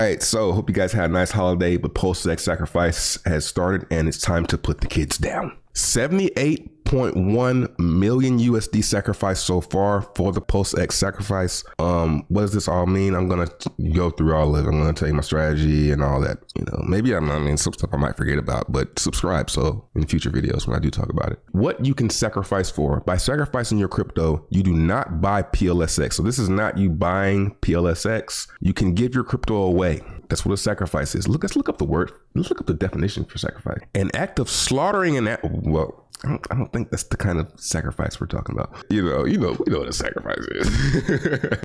right, so hope you guys had a nice holiday, but PulseX sacrifice has started and it's time to put the kids down. 78.1 million USD sacrifice so far for the PulseX sacrifice. What does this all mean? I'm gonna go through all of it. I'm gonna tell you my strategy and all that. Maybe some stuff I might forget about, but subscribe so in future videos when I do talk about it. What you can sacrifice for. By sacrificing your crypto, you do not buy PLSX. So this is not you buying PLSX. You can give your crypto away. That's what a sacrifice is. Let's look up the word. Let's look up the definition for sacrifice. An act of slaughtering well, I don't think that's the kind of sacrifice we're talking about. We know what a sacrifice is.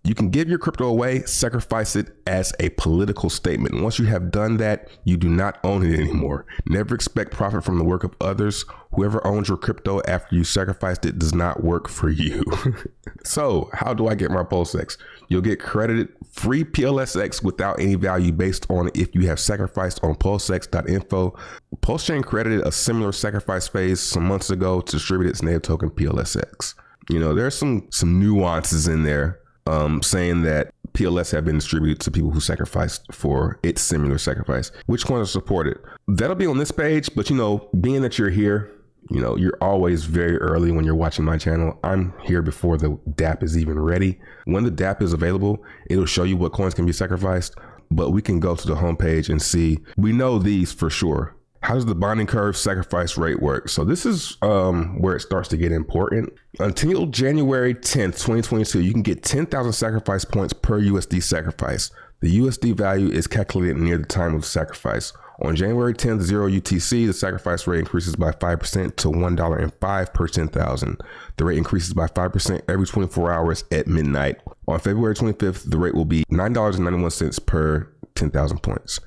You can give your crypto away, sacrifice it as a political statement. Once you have done that, you do not own it anymore. Never expect profit from the work of others. Whoever owns your crypto after you sacrificed it does not work for you. So how do I get my PulseX? You'll get credited free PLSX without any value based on if you have sacrificed on PulseX.info. PulseChain credited a similar sacrifice phase some months ago to distribute its native token PLSX. There's some nuances in there saying that PLS have been distributed to people who sacrificed for its similar sacrifice. Which ones are supported? That'll be on this page, but being that you're here, you're always very early when you're watching my channel. I'm here before the DApp is even ready. When the DApp is available, it'll show you what coins can be sacrificed, but we can go to the homepage and see. We know these for sure. How does the bonding curve sacrifice rate work? So this is where it starts to get important. Until January 10th, 2022, you can get 10,000 sacrifice points per USD sacrifice. The USD value is calculated near the time of sacrifice. On January 10th, 0 UTC, the sacrifice rate increases by 5% to $1.05 per 10,000. The rate increases by 5% every 24 hours at midnight. On February 25th, the rate will be $9.91 per 10,000 points.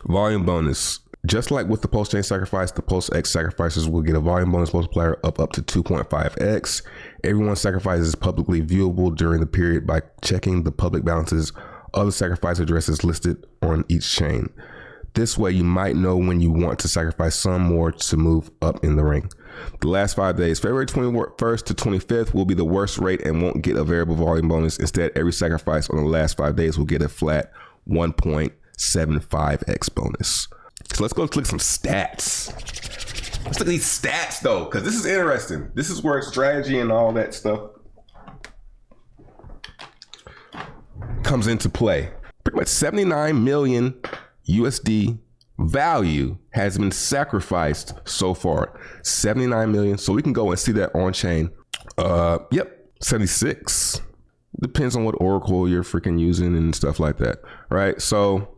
Volume bonus. Just like with the PulseChain sacrifice, the PulseX sacrificers will get a volume bonus multiplier of up to 2.5x. Everyone's sacrifice is publicly viewable during the period by checking the public balances of the sacrifice addresses listed on each chain. This way you might know when you want to sacrifice some more to move up in the ring. The last 5 days, February 21st to 25th will be the worst rate and won't get a variable volume bonus. Instead, every sacrifice on the last 5 days will get a flat 1.75x bonus. So let's go click some stats. Let's look at these stats though, because this is interesting. This is where strategy and all that stuff comes into play. Pretty much 79 million USD value has been sacrificed so far. 79 million. So we can go and see that on chain. Yep, 76. Depends on what Oracle you're freaking using and stuff like that. Right. So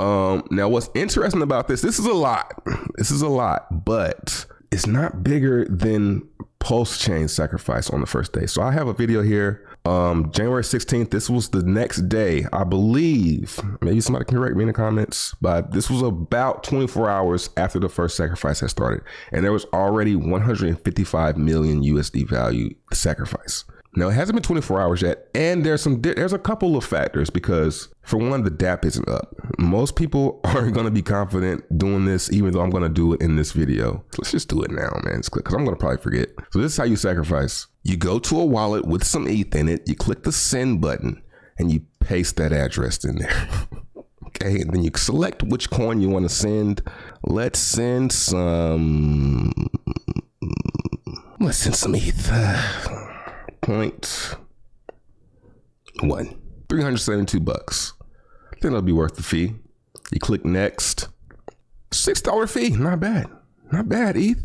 now what's interesting about this is a lot. This is a lot, but it's not bigger than PulseChain sacrifice on the first day. So I have a video here. January 16th, this was the next day, I believe. Maybe somebody can correct me in the comments, but this was about 24 hours after the first sacrifice had started. And there was already 155 million USD value sacrifice. Now it hasn't been 24 hours yet, and there's a couple of factors because for one, the DApp isn't up. Most people aren't going to be confident doing this, even though I'm going to do it in this video. So let's just do it now, man. It's quick because I'm going to probably forget. So this is how you sacrifice. You go to a wallet with some ETH in it, you click the send button, and you paste that address in there. Okay, and then you select which coin you want to send. Let's send some ETH. 0.1, 372 bucks. Then it'll be worth the fee. You click next. $6 fee, not bad. Not bad, ETH.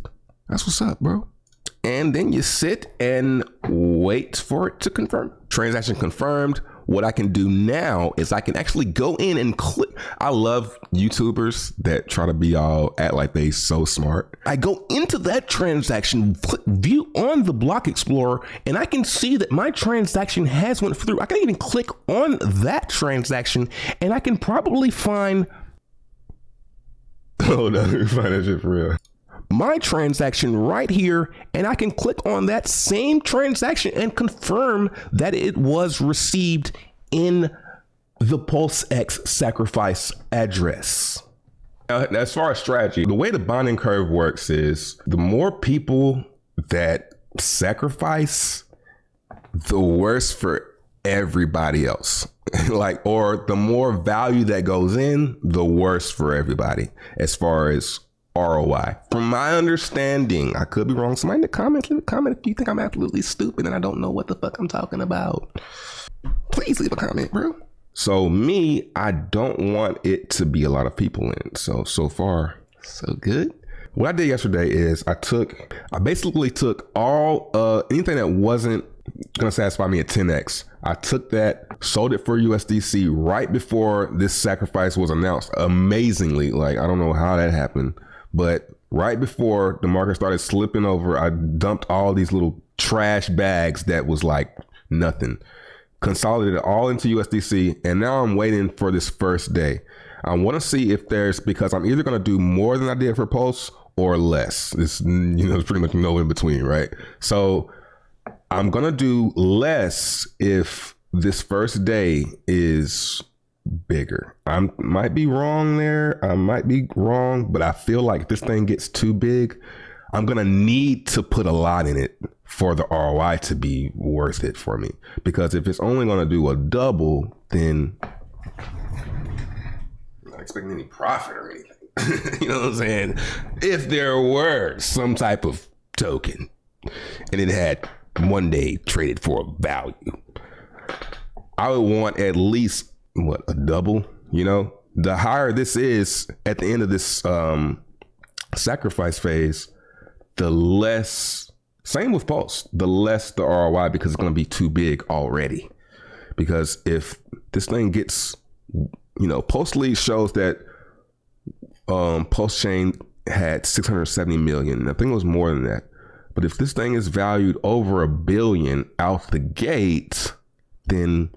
That's what's up, bro. And then you sit and wait for it to confirm. Transaction confirmed. What I can do now is I can actually go in and click. I love YouTubers that try to be all act like they so smart. I go into that transaction, click view on the block explorer, and I can see that my transaction has went through. I can even click on that transaction and I can probably find, oh no, let me find that shit for real. My transaction right here, and I can click on that same transaction and confirm that it was received in the PulseX sacrifice address. As far as strategy, the way the bonding curve works is the more people that sacrifice, the worse for everybody else. Like, or the more value that goes in, the worse for everybody as far as ROI. From my understanding, I could be wrong. Somebody in the comments, leave a comment if you think I'm absolutely stupid and I don't know what the fuck I'm talking about. Please leave a comment, bro. So me, I don't want it to be a lot of people in. So far, so good. What I did yesterday is I basically took all anything that wasn't gonna satisfy me at 10x. I took that, sold it for USDC right before this sacrifice was announced. Amazingly, like I don't know how that happened, but right before the market started slipping over, I dumped all these little trash bags that was like nothing. Consolidated all into USDC, and now I'm waiting for this first day. I want to see if because I'm either going to do more than I did for Pulse or less. There's pretty much no in between, right? So I'm going to do less if this first day is bigger. I might be wrong there. I might be wrong, but I feel like if this thing gets too big, I'm going to need to put a lot in it for the ROI to be worth it for me. Because if it's only going to do a double, then I'm not expecting any profit or anything. You know what I'm saying? If there were some type of token and it had one day traded for a value, I would want at least a double. The higher this is at the end of this sacrifice phase, the less, same with Pulse, the less the ROI, because it's going to be too big already. Because if this thing gets, Pulse Lead shows that Pulse Chain had 670 million. I think it was more than that. But if this thing is valued over $1 billion out the gate, then,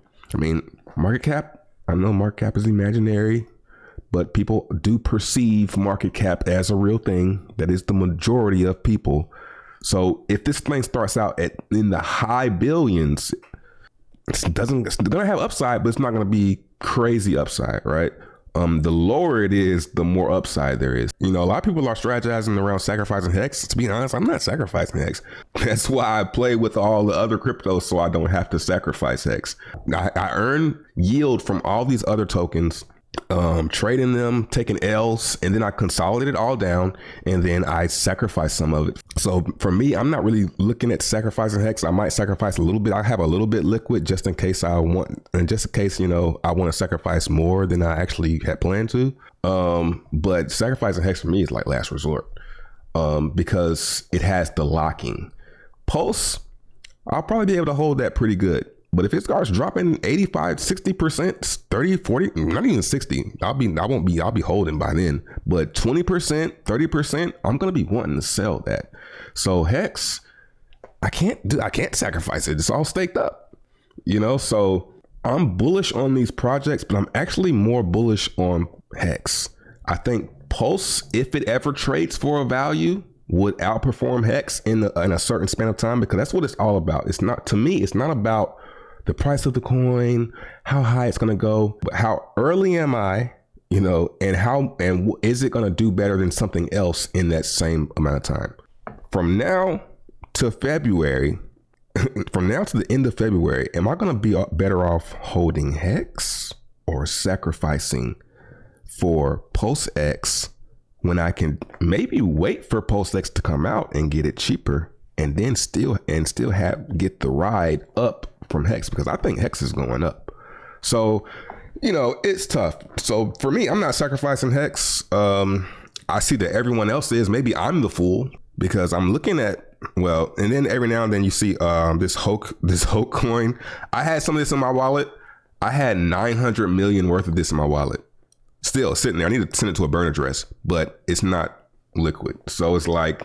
market cap, I know market cap is imaginary, but people do perceive market cap as a real thing. That is the majority of people. So if this thing starts out in the high billions, it's going to have upside, but it's not going to be crazy upside, right? The lower it is, the more upside there is. A lot of people are strategizing around sacrificing Hex. To be honest, I'm not sacrificing Hex. That's why I play with all the other cryptos, so I don't have to sacrifice Hex. I earn yield from all these other tokens, trading them, taking L's, and then I consolidate it all down, and then I sacrifice some of it. So for me, I'm not really looking at sacrificing Hex. I might sacrifice a little bit. I have a little bit liquid just in case I want, and just in case, I want to sacrifice more than I actually had planned to. But sacrificing Hex for me is like last resort, because it has the locking. Pulse, I'll probably be able to hold that pretty good. But if it starts dropping 85, 60%, 30, 40, not even 60, I'll be holding by then. But 20%, 30%, I'm going to be wanting to sell that. So Hex, I can't sacrifice it. It's all staked up, so I'm bullish on these projects, but I'm actually more bullish on Hex. I think Pulse, if it ever trades for a value, would outperform Hex in a certain span of time, because that's what it's all about. It's not about the price of the coin, how high it's going to go, but how early am I, and is it going to do better than something else in that same amount of time? From now to February, from now to the end of February, am I going to be better off holding Hex or sacrificing for PulseX when I can maybe wait for PulseX to come out and get it cheaper, and then still get the ride up from Hex, because I think Hex is going up. So, it's tough. So for me, I'm not sacrificing Hex. I see that everyone else is. Maybe I'm the fool, because I'm looking at, and then every now and then you see this Hulk coin. I had some of this in my wallet. I had 900 million worth of this in my wallet. Still sitting there. I need to send it to a burn address, but it's not liquid. So it's like,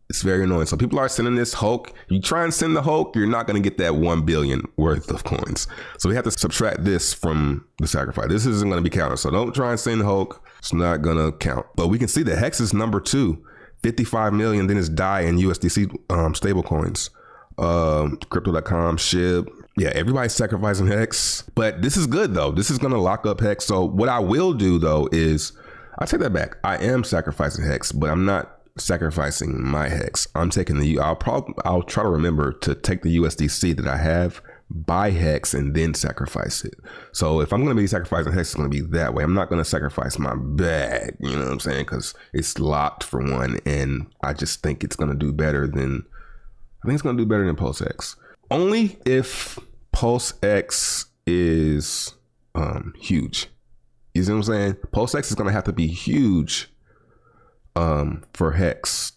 it's very annoying. So people are sending this Hulk. You try and send the Hulk, you're not going to get that 1 billion worth of coins. So we have to subtract this from the sacrifice. This isn't going to be counted. So don't try and send Hulk. It's not going to count. But we can see that Hex is number 2, 55 million. Then it's DAI and USDC stable coins. Crypto.com, SHIB. Yeah, everybody's sacrificing Hex. But this is good, though. This is going to lock up Hex. So what I will do, though, is I take that back. I am sacrificing Hex, but I'm not sacrificing my Hex. I'm taking I'll try to remember to take the USDC that I have buy Hex and then sacrifice it. So if I'm going to be sacrificing Hex, it's going to be that way. I'm not going to sacrifice my bag, you know what I'm saying? Because it's locked for one, and I just think it's going to do better than, PulseX. Only if PulseX is huge. You see what I'm saying? PulseX is going to have to be huge for Hex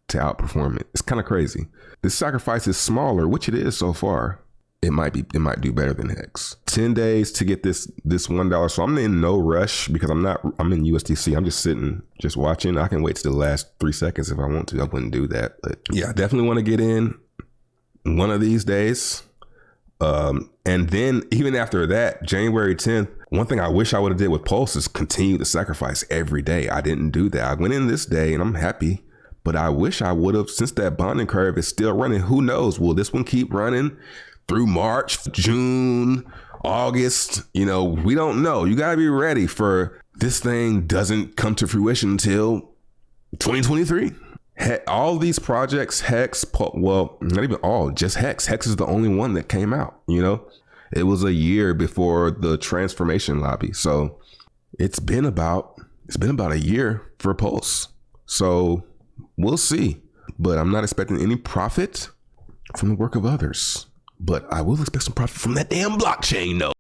to outperform it. It's kind of crazy. This sacrifice is smaller, which it is so far. It might do better than Hex. 10 days to get this $1. So I'm in no rush because I'm in USDC. I'm just sitting, just watching. I can wait till the last 3 seconds if I want to. I wouldn't do that. But yeah, I definitely want to get in one of these days. And then even after that, January 10th, one thing I wish I would have did with Pulse is continue to sacrifice every day. I didn't do that. I went in this day and I'm happy, but I wish I would have, since that bonding curve is still running. Who knows? Will this one keep running through March, June, August? You know, we don't know. You got to be ready for this thing doesn't come to fruition until 2023. All these projects, Hex, well, not even all, just Hex. Hex is the only one that came out, you know? It was a year before the transformation lobby. So it's been about a year for Pulse. So we'll see. But I'm not expecting any profit from the work of others. But I will expect some profit from that damn blockchain, though.